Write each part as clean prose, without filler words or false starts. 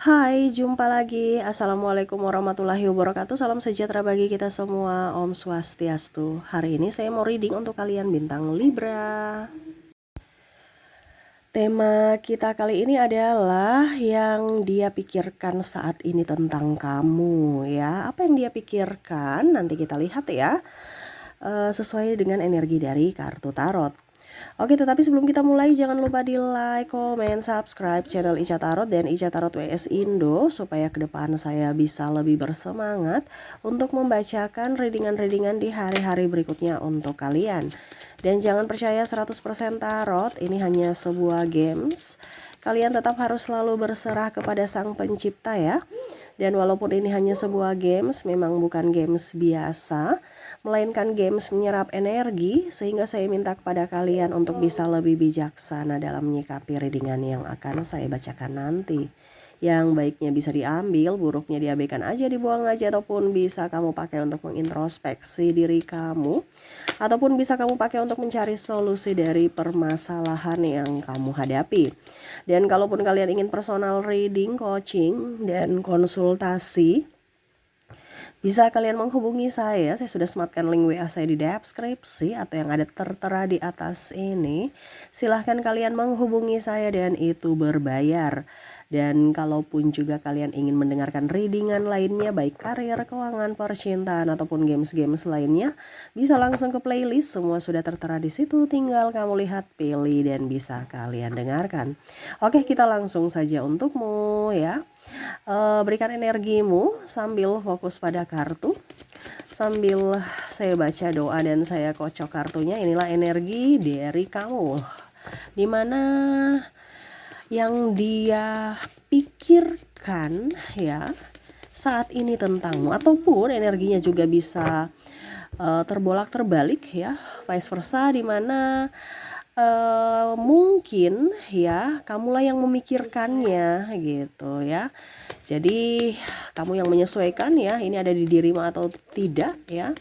Hai, jumpa lagi. Assalamualaikum warahmatullahi wabarakatuh. Salam sejahtera bagi kita semua. Om Swastiastu. Hari ini saya mau reading untuk kalian bintang Libra. Tema kita kali ini adalah yang dia pikirkan saat ini tentang kamu ya. Apa yang dia pikirkan? Nanti kita lihat ya. Sesuai dengan energi dari kartu tarot. Oke, tetapi sebelum kita mulai jangan lupa di like, comment, subscribe channel Ica Tarot dan Ica Tarot WS Indo supaya ke depan saya bisa lebih bersemangat untuk membacakan readingan-readingan di hari-hari berikutnya untuk kalian. Dan jangan percaya 100% tarot, ini hanya sebuah games. Kalian tetap harus selalu berserah kepada Sang Pencipta ya. Dan walaupun ini hanya sebuah games, memang bukan games biasa, melainkan games menyerap energi, sehingga saya minta kepada kalian untuk bisa lebih bijaksana dalam menyikapi readingan yang akan saya bacakan nanti. Yang baiknya bisa diambil, buruknya diabaikan aja, dibuang aja, ataupun bisa kamu pakai untuk mengintrospeksi diri kamu, ataupun bisa kamu pakai untuk mencari solusi dari permasalahan yang kamu hadapi. Dan kalaupun kalian ingin personal reading, coaching, dan konsultasi, bisa kalian menghubungi saya sudah sematkan link WA saya di deskripsi atau yang ada tertera di atas ini. Silahkan kalian menghubungi saya dan itu berbayar. Dan kalaupun juga kalian ingin mendengarkan readingan lainnya, baik karir, keuangan, percintaan, ataupun games-games lainnya, bisa langsung ke playlist, semua sudah tertera di situ, tinggal kamu lihat, pilih, dan bisa kalian dengarkan. Oke, kita langsung saja untukmu ya. Berikan energimu sambil fokus pada kartu, sambil saya baca doa dan saya kocok kartunya. Inilah energi dari kamu, dimana yang dia pikirkan ya saat ini tentangmu, ataupun energinya juga bisa terbolak terbalik ya, vice versa, dimana mungkin ya kamulah yang memikirkannya gitu ya. Jadi kamu yang menyesuaikan ya, ini ada di dirimu atau tidak ya.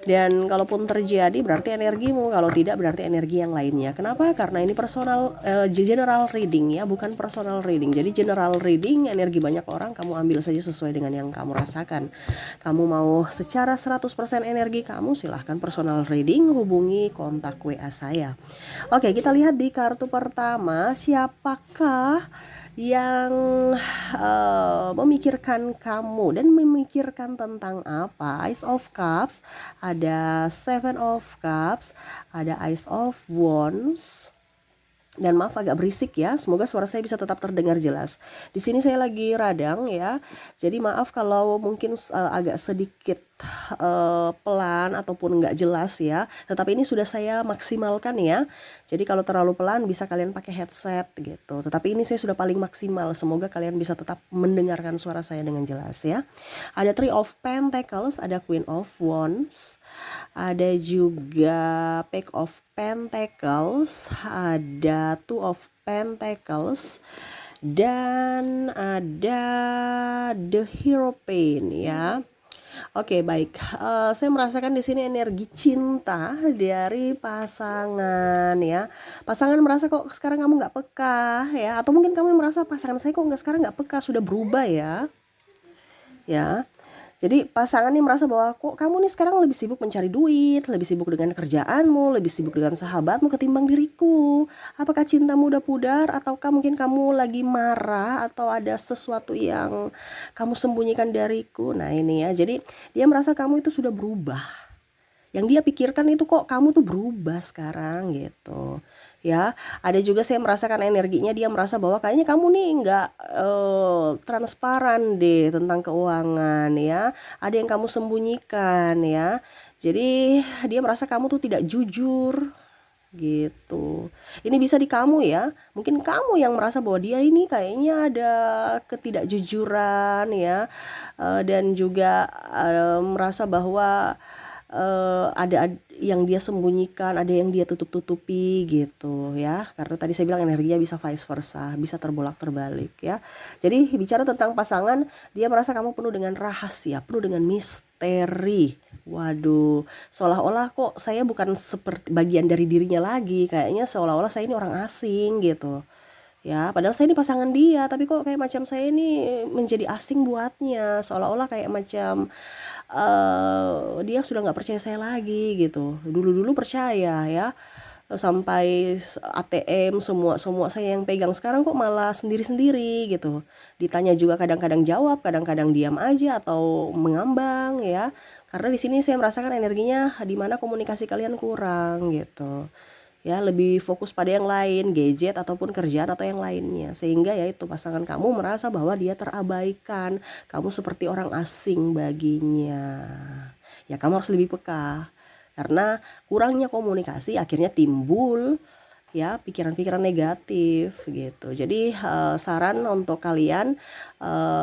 Dan kalaupun terjadi berarti energimu, kalau tidak berarti energi yang lainnya. Kenapa? Karena ini personal general reading ya, bukan personal reading. Jadi general reading, energi banyak orang kamu ambil saja sesuai dengan yang kamu rasakan. Kamu mau secara 100% energi kamu, silahkan personal reading, hubungi kontak WA saya. Oke, kita lihat di kartu pertama, siapakah yang memikirkan kamu dan memikirkan tentang apa. Ace of Cups, ada Seven of Cups, ada Ace of Wands. Dan maaf agak berisik ya, semoga suara saya bisa tetap terdengar jelas. Di sini saya lagi radang ya, jadi maaf kalau mungkin agak sedikit pelan ataupun nggak jelas ya. Tetapi ini sudah saya maksimalkan ya. Jadi kalau terlalu pelan bisa kalian pakai headset gitu. Tetapi ini saya sudah paling maksimal. Semoga kalian bisa tetap mendengarkan suara saya dengan jelas ya. Ada Three of Pentacles, ada Queen of Wands, ada juga Page of Pentacles, ada Two of Pentacles, dan ada The Hierophant ya. Oke, baik. Saya merasakan di sini energi cinta dari pasangan ya. Pasangan merasa kok sekarang kamu nggak peka ya, atau mungkin kamu merasa pasangan saya kok sekarang nggak peka, sudah berubah ya. Ya. Jadi pasangan nih merasa bahwa kok kamu nih sekarang lebih sibuk mencari duit, lebih sibuk dengan kerjaanmu, lebih sibuk dengan sahabatmu ketimbang diriku. Apakah cintamu udah pudar, ataukah mungkin kamu lagi marah, atau ada sesuatu yang kamu sembunyikan dariku. Nah ini ya, jadi dia merasa kamu itu sudah berubah. Yang dia pikirkan itu kok kamu tuh berubah sekarang gitu. Ya, ada juga saya merasakan energinya, dia merasa bahwa kayaknya kamu nih nggak transparan deh tentang keuangan ya. Ada yang kamu sembunyikan ya. Jadi dia merasa kamu tuh tidak jujur gitu. Ini bisa di kamu ya. Mungkin kamu yang merasa bahwa dia ini kayaknya ada ketidakjujuran ya. Dan juga merasa bahwa ada yang dia sembunyikan, ada yang dia tutup-tutupi gitu ya. Karena tadi saya bilang energinya bisa vice versa, bisa terbolak-terbalik ya. Jadi bicara tentang pasangan, dia merasa kamu penuh dengan rahasia, penuh dengan misteri. Waduh, seolah-olah kok saya bukan seperti bagian dari dirinya lagi, kayaknya seolah-olah saya ini orang asing gitu. ya padahal saya ini pasangan dia, tapi kok kayak macam saya ini menjadi asing buatnya, seolah-olah kayak macam dia sudah nggak percaya saya lagi gitu. Dulu-dulu percaya ya, sampai ATM semua semua saya yang pegang, sekarang kok malah sendiri-sendiri gitu. Ditanya juga kadang-kadang jawab, kadang-kadang diam aja atau mengambang ya. Karena di sini saya merasakan energinya di mana komunikasi kalian kurang gitu. Ya, lebih fokus pada yang lain, gadget ataupun kerjaan atau yang lainnya. Sehingga ya itu pasangan kamu merasa bahwa dia terabaikan, kamu seperti orang asing baginya. Ya, kamu harus lebih peka. Karena kurangnya komunikasi akhirnya timbul ya pikiran-pikiran negatif gitu. Jadi saran untuk kalian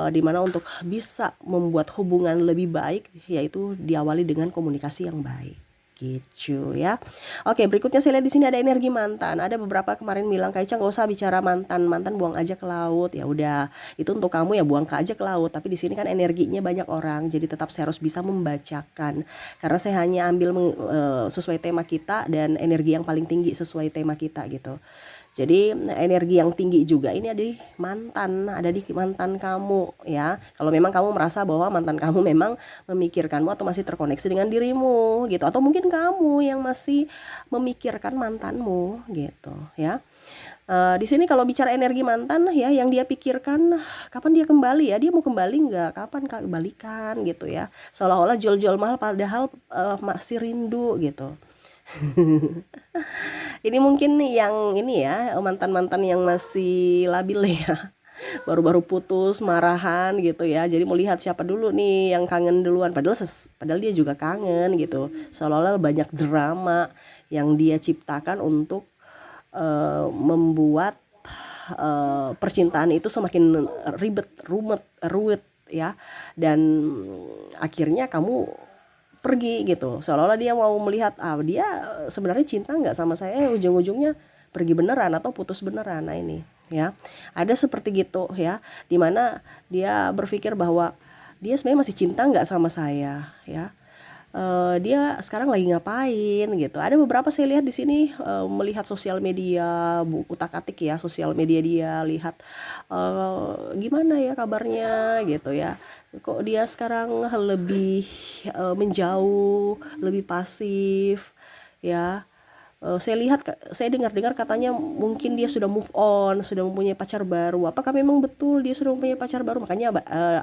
dimana untuk bisa membuat hubungan lebih baik yaitu diawali dengan komunikasi yang baik gitu ya. Oke, berikutnya saya lihat di sini ada energi mantan. Ada beberapa kemarin bilang Kak Ica nggak usah bicara mantan, mantan buang aja ke laut. Ya udah, itu untuk kamu ya buang ke aja ke laut. Tapi di sini kan energinya banyak orang, jadi tetap saya harus bisa membacakan. Karena saya hanya ambil sesuai tema kita dan energi yang paling tinggi sesuai tema kita gitu. Jadi energi yang tinggi juga ini ada di mantan kamu ya. Kalau memang kamu merasa bahwa mantan kamu memang memikirkanmu atau masih terkoneksi dengan dirimu gitu, atau mungkin kamu yang masih memikirkan mantanmu gitu ya. Di sini kalau bicara energi mantan ya, yang dia pikirkan kapan dia kembali ya, dia mau kembali nggak, kapan Kak balikan gitu ya, seolah-olah jual-jual mahal padahal masih rindu gitu. Ini mungkin yang ini ya, mantan-mantan yang masih labil ya. Baru-baru putus, marahan gitu ya. Jadi mau lihat siapa dulu nih yang kangen duluan. Padahal dia juga kangen gitu. Seolah-olah banyak drama yang dia ciptakan untuk membuat percintaan itu semakin ribet, ruwet ya. Dan akhirnya kamu pergi gitu, seolah-olah dia mau melihat dia sebenarnya cinta nggak sama saya, ujung-ujungnya pergi beneran atau putus beneran. Nah ini ya, ada seperti gitu ya, dimana dia berpikir bahwa dia sebenarnya masih cinta nggak sama saya ya. Dia sekarang lagi ngapain gitu. Ada beberapa saya lihat di sini melihat sosial media, utak-atik ya sosial media, dia lihat gimana ya kabarnya gitu ya. Kok dia sekarang lebih menjauh, lebih pasif ya. Saya dengar-dengar katanya mungkin dia sudah move on, sudah mempunyai pacar baru. Apakah memang betul dia sudah mempunyai pacar baru? Makanya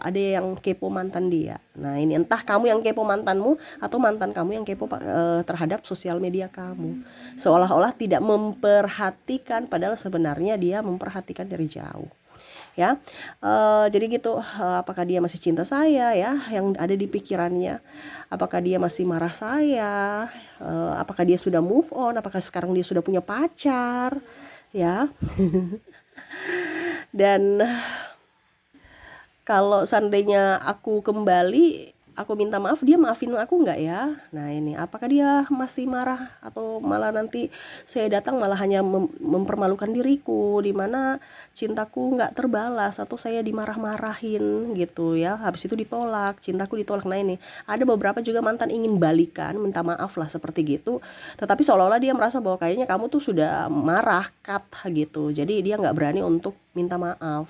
ada yang kepo mantan dia. Nah ini entah kamu yang kepo mantanmu atau mantan kamu yang kepo terhadap sosial media kamu. Seolah-olah tidak memperhatikan, padahal sebenarnya dia memperhatikan dari jauh. Ya, jadi gitu. Apakah dia masih cinta saya ya, yang ada di pikirannya? Apakah dia masih marah saya? Apakah dia sudah move on? Apakah sekarang dia sudah punya pacar? Ya. Dan kalau seandainya aku kembali, aku minta maaf, dia maafin aku nggak ya? Nah ini, apakah dia masih marah atau malah nanti saya datang malah hanya mempermalukan diriku, dimana cintaku nggak terbalas atau saya dimarah-marahin gitu ya, habis itu ditolak, cintaku ditolak. Nah ini, ada beberapa juga mantan ingin balikan, minta maaf lah seperti gitu, tetapi seolah-olah dia merasa bahwa kayaknya kamu tuh sudah marah, cut gitu, jadi dia nggak berani untuk minta maaf.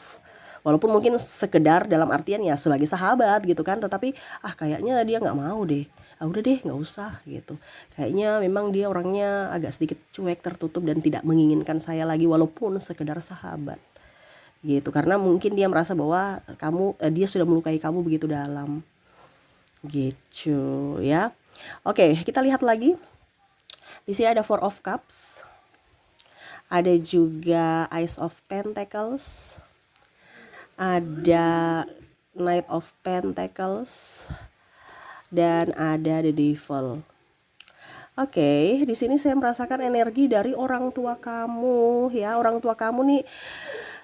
Walaupun mungkin sekedar dalam artian ya sebagai sahabat gitu kan, tetapi kayaknya dia nggak mau deh, udah deh nggak usah gitu, kayaknya memang dia orangnya agak sedikit cuek, tertutup dan tidak menginginkan saya lagi walaupun sekedar sahabat gitu, karena mungkin dia merasa bahwa dia sudah melukai kamu begitu dalam gitu ya. Oke, kita lihat lagi. Di sini ada Four of Cups, ada juga Ace of Pentacles, ada Knight of Pentacles, dan ada The Devil. Oke, di sini saya merasakan energi dari orang tua kamu ya. Orang tua kamu nih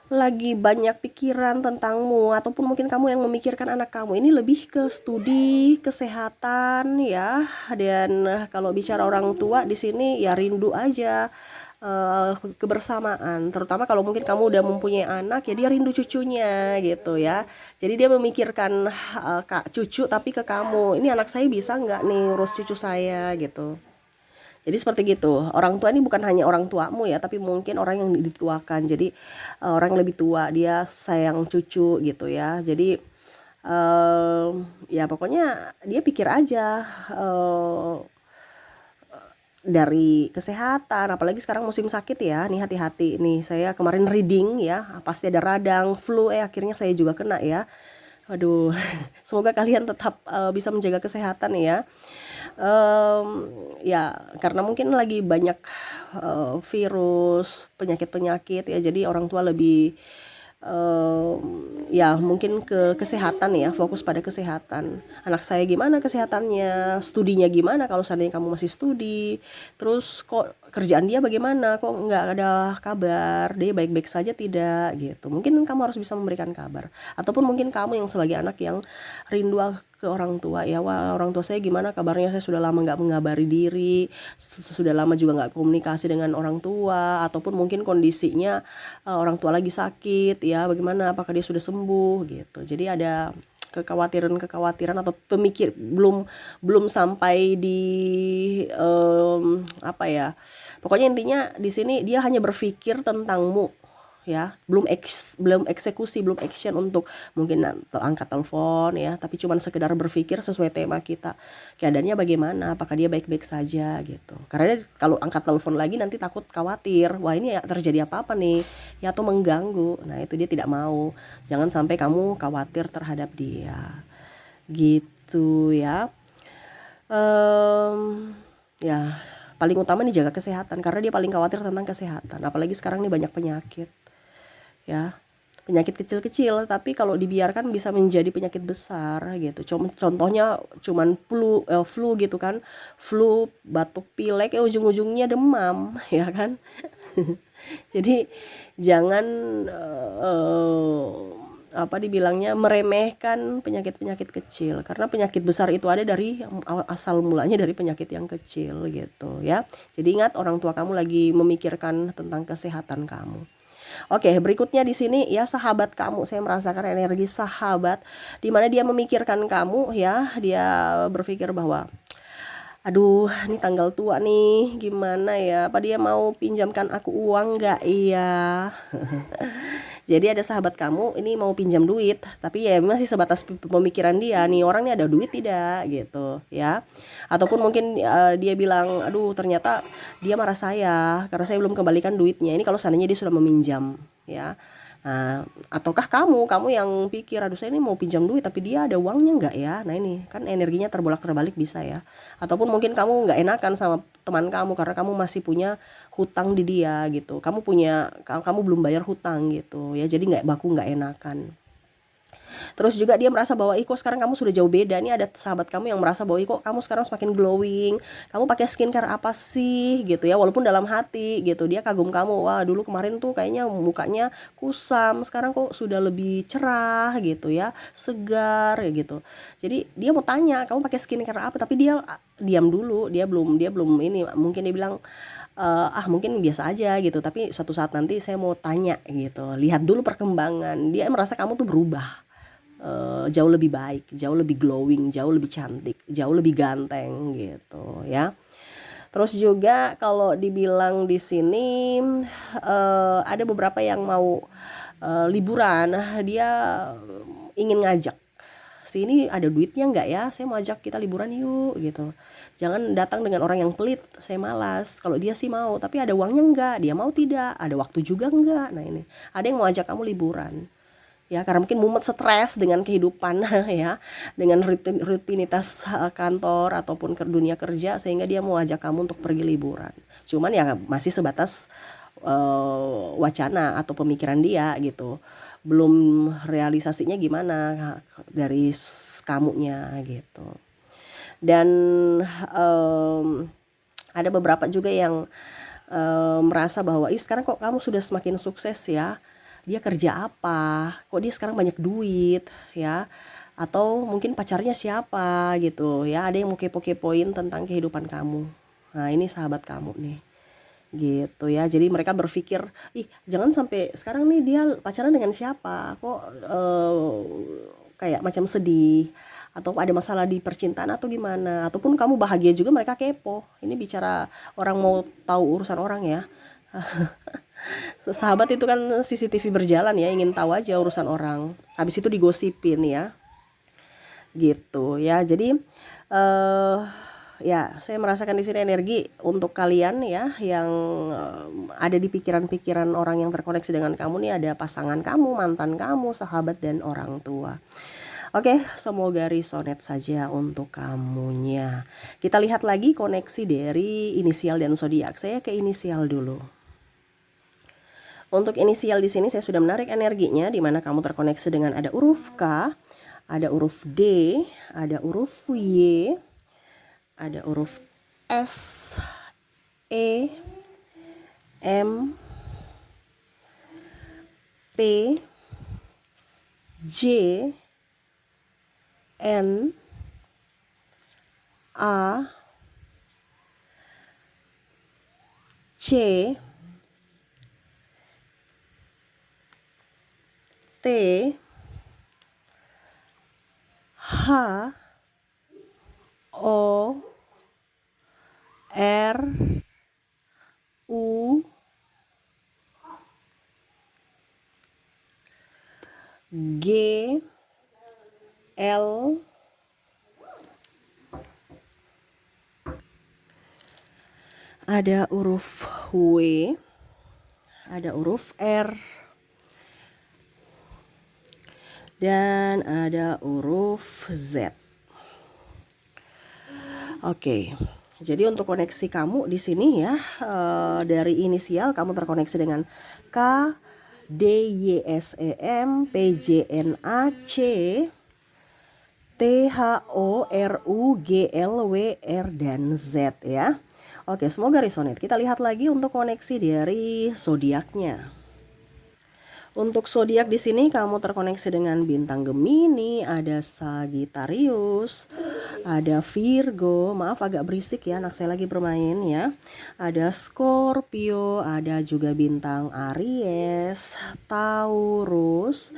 lagi banyak pikiran tentangmu, ataupun mungkin kamu yang memikirkan anak kamu. Ini lebih ke studi, kesehatan ya. Dan kalau bicara orang tua di sini ya rindu aja kebersamaan, terutama kalau mungkin kamu udah mempunyai anak ya, dia rindu cucunya gitu ya. Jadi dia memikirkan cucu tapi ke kamu, ini anak saya bisa nggak nih urus cucu saya gitu. Jadi seperti gitu. Orang tua ini bukan hanya orang tuamu ya, tapi mungkin orang yang dituakan. Jadi orang yang lebih tua, dia sayang cucu gitu ya. Jadi ya pokoknya dia pikir aja dari kesehatan, apalagi sekarang musim sakit ya. Nih hati-hati nih, saya kemarin reading ya, pasti ada radang, flu, akhirnya saya juga kena ya. Aduh, semoga kalian tetap bisa menjaga kesehatan ya. Ya karena mungkin lagi banyak virus, penyakit-penyakit ya, jadi orang tua lebih ya mungkin ke kesehatan ya, fokus pada kesehatan. Anak saya gimana kesehatannya, studinya gimana kalau seandainya kamu masih studi, terus kok kerjaan dia bagaimana, kok nggak ada kabar, dia baik-baik saja tidak gitu. Mungkin kamu harus bisa memberikan kabar, ataupun mungkin kamu yang sebagai anak yang rindu ke orang tua ya, wah orang tua saya gimana kabarnya, saya sudah lama nggak mengabari diri, sudah lama juga nggak komunikasi dengan orang tua, ataupun mungkin kondisinya orang tua lagi sakit ya, bagaimana, apakah dia sudah sembuh gitu. Jadi ada kekhawatiran atau pemikir belum belum sampai di apa ya, pokoknya intinya di sini dia hanya berpikir tentangmu ya, belum eksekusi, belum action untuk mungkin angkat telepon ya, tapi cuman sekedar berpikir sesuai tema kita, keadaannya bagaimana, apakah dia baik-baik saja gitu. Karena dia kalau angkat telepon lagi nanti takut khawatir, wah ini ya terjadi apa-apa nih ya, atau mengganggu. Nah itu dia tidak mau, jangan sampai kamu khawatir terhadap dia gitu ya. Ya paling utama nih jaga kesehatan, karena dia paling khawatir tentang kesehatan, apalagi sekarang nih banyak penyakit ya, penyakit kecil-kecil tapi kalau dibiarkan bisa menjadi penyakit besar gitu. Contohnya cuman flu gitu kan, flu, batuk pilek, ujung-ujungnya demam ya kan. Jadi jangan apa dibilangnya, meremehkan penyakit-penyakit kecil, karena penyakit besar itu ada dari asal mulanya dari penyakit yang kecil gitu ya. Jadi ingat, orang tua kamu lagi memikirkan tentang kesehatan kamu. Oke, berikutnya di sini ya, sahabat kamu. Saya merasakan energi sahabat di mana dia memikirkan kamu ya. Dia berpikir bahwa aduh, ini tanggal tua nih, gimana ya? Apa dia mau pinjamkan aku uang nggak? Iya. Jadi ada sahabat kamu ini mau pinjam duit, tapi ya masih sebatas pemikiran dia, nih orang nih ada duit tidak gitu ya. Ataupun mungkin dia bilang, aduh ternyata dia marah saya karena saya belum kembalikan duitnya. Ini kalau seandainya dia sudah meminjam ya. Nah, ataukah kamu yang pikir, aduh saya ini mau pinjam duit tapi dia ada uangnya nggak ya? Nah ini kan energinya terbolak-terbalik bisa ya. Ataupun mungkin kamu nggak enakan sama teman kamu karena kamu masih punya hutang di dia gitu. Kamu belum bayar hutang gitu ya. Jadi nggak enakan. Terus juga dia merasa bahwa kok sekarang kamu sudah jauh beda nih. Ada sahabat kamu yang merasa bahwa kok kamu sekarang semakin glowing, kamu pakai skincare apa sih gitu ya, walaupun dalam hati gitu dia kagum kamu, wah dulu kemarin tuh kayaknya mukanya kusam, sekarang kok sudah lebih cerah gitu ya, segar ya gitu. Jadi dia mau tanya kamu pakai skincare apa, tapi dia diam dulu, dia belum ini, mungkin dia bilang mungkin biasa aja gitu, tapi suatu saat nanti saya mau tanya gitu, lihat dulu perkembangan. Dia merasa kamu tuh berubah, jauh lebih baik, jauh lebih glowing, jauh lebih cantik, jauh lebih ganteng gitu ya. Terus juga kalau dibilang di sini ada beberapa yang mau liburan, dia ingin ngajak, sini ada duitnya nggak ya, saya mau ajak kita liburan yuk gitu. Jangan datang dengan orang yang pelit, saya malas. Kalau dia sih mau, tapi ada uangnya nggak, dia mau tidak, ada waktu juga nggak. Nah ini ada yang mau ajak kamu liburan ya, karena mungkin mumet stres dengan kehidupan ya, dengan rutinitas kantor ataupun ke dunia kerja, sehingga dia mau ajak kamu untuk pergi liburan. Cuman ya masih sebatas wacana atau pemikiran dia gitu, belum realisasinya gimana dari kamunya gitu. Dan ada beberapa juga yang merasa bahwa sekarang kok kamu sudah semakin sukses ya, dia kerja apa, kok dia sekarang banyak duit ya, atau mungkin pacarnya siapa gitu ya, ada yang mau kepo-kepoin tentang kehidupan kamu. Nah ini sahabat kamu nih gitu ya. Jadi mereka berpikir, jangan sampai sekarang nih dia pacaran dengan siapa, kok kayak macam sedih, atau ada masalah di percintaan atau gimana, ataupun kamu bahagia juga mereka kepo. Ini bicara orang mau tahu urusan orang ya. Sahabat itu kan CCTV berjalan ya, ingin tahu aja urusan orang. Habis itu digosipin ya. Gitu ya. Jadi eh ya, saya merasakan di sini energi untuk kalian ya yang ada di pikiran-pikiran orang yang terkoneksi dengan kamu nih, ada pasangan kamu, mantan kamu, sahabat dan orang tua. Oke, semoga resonate saja untuk kamunya. Kita lihat lagi koneksi dari inisial dan zodiak. Saya ke inisial dulu. Untuk inisial di sini saya sudah menarik energinya, di mana kamu terkoneksi dengan ada huruf K, ada huruf D, ada huruf Y, ada huruf S, E, M, P, J, N, A, C, T, H, O, R, U, G, L, ada huruf W, ada huruf R, dan ada huruf Z. Oke. Jadi untuk koneksi kamu di sini ya, dari inisial kamu terkoneksi dengan K, D, Y, S, E, M, P, J, N, A, C, T, H, O, R, U, G, L, W, R, dan Z ya. Oke, semoga resonate. Kita lihat lagi untuk koneksi dari zodiaknya. Untuk zodiak di sini kamu terkoneksi dengan bintang Gemini, ada Sagittarius, ada Virgo, maaf agak berisik ya, anak saya lagi bermain ya. Ada Scorpio, ada juga bintang Aries, Taurus,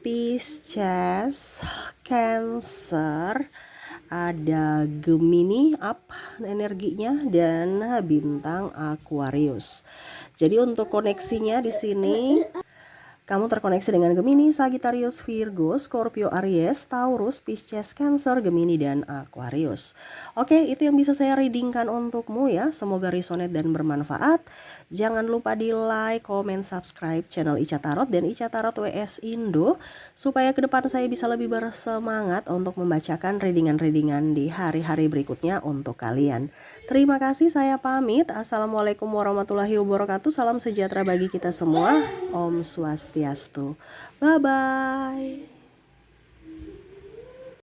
Pisces, Cancer, ada Gemini up energinya, dan bintang Aquarius. Jadi untuk koneksinya di sini kamu terkoneksi dengan Gemini, Sagittarius, Virgo, Scorpio, Aries, Taurus, Pisces, Cancer, Gemini, dan Aquarius. Oke, itu yang bisa saya readingkan untukmu ya. Semoga resonate dan bermanfaat. Jangan lupa di like, comment, subscribe channel Ica Tarot dan Ica Tarot WS Indo, supaya ke depan saya bisa lebih bersemangat untuk membacakan readingan-readingan di hari-hari berikutnya untuk kalian. Terima kasih, saya pamit. Assalamualaikum warahmatullahi wabarakatuh. Salam sejahtera bagi kita semua. Om Swastiastu. Bye-bye.